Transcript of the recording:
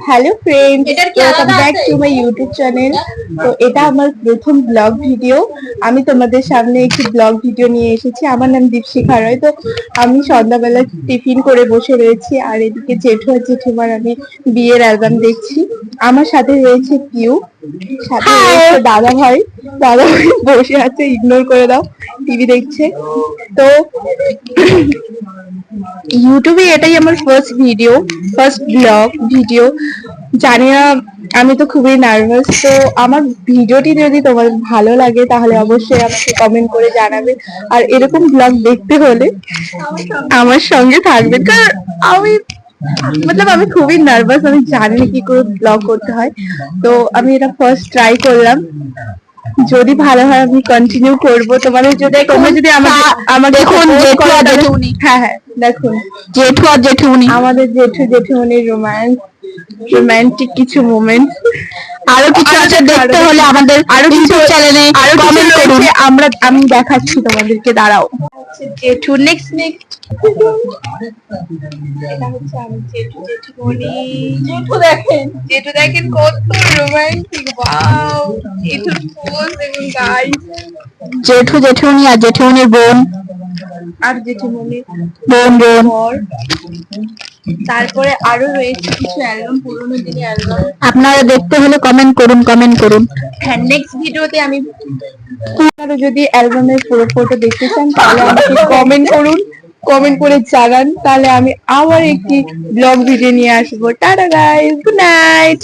Hello friends, welcome back to my YouTube channel. তো এটা আমার প্রথম ব্লগ ভিডিও। আমি তোমাদের সামনে একটি ব্লগ ভিডিও নিয়ে এসেছি। আমার নাম দীপশিখা রয়। তো আমি সন্ধ্যাবেলা টিফিন করে বসে রয়েছি, আর এদিকে জেঠু আর জেঠুমার আমি বিয়ের অ্যালবাম দেখছি। আমার সাথে রয়েছে পিউ, সাথে রয়েছে দাদা ভাই। দাদা ভাই বসে আছে, ইগনোর করে দাও, টিভি দেখছে। তো ইউটিউবে এটাই আমার ফার্স্ট ব্লগ ভিডিও। জানি না, আমি তো খুবই নার্ভাস। তো আমার ভিডিওটি যদি তোমার ভালো লাগে তাহলে অবশ্যই আমাকে কমেন্ট করে জানাবে। আর এরকম ব্লগ দেখতে হলে আমার সঙ্গে থাকবে, কারণ আমি খুবই নার্ভাস। আমি জানি না কি করে ব্লগ করতে হয়। তো আমি এটা ফার্স্ট ট্রাই করলাম। যদি ভালো হয় আমি কন্টিনিউ করব। তোমরা যদি আমাকে দেখুন জেঠু আর জেঠুমনি। হ্যাঁ হ্যাঁ, দেখুন জেঠু আর জেঠুমনি, আমাদের জেঠু জেঠুমনির রোমান্টিক কিছু মোমেন্ট। আরো কিছু আছে, দেখতে হলে আমাদের আরো কিছু চ্যানেলে আরো কমেন্ট করুন। আমি দেখাচ্ছি তোমাদেরকে, দাঁড়াও। জেঠু নেক্সট এটা হচ্ছে আমার জেঠু জেঠুমনি। জেঠু দেখেন কত রোমান্টিক, ওয়াও। জেঠুর পোজ এবং গাইস, জেঠু জেঠুমনি আর জেঠুমনির বোন আর জেঠুমনির বোন বোন বর। তারপরে আরো রয়েছে কিছু অ্যালবাম, পুরোনো দিনের অ্যালবাম। আপনারা দেখতে হলে কমেন্ট করুন। হ্যাঁ, নেক্সট ভিডিওতে আমি আপনারা যদি অ্যালবামের পুরো ফটো দেখতে চান তাহলে আমাকে কমেন্ট করে জানান। তাহলে আমি আবার একটি ব্লগ ভিডিও নিয়ে আসবো। Tata guys, good night.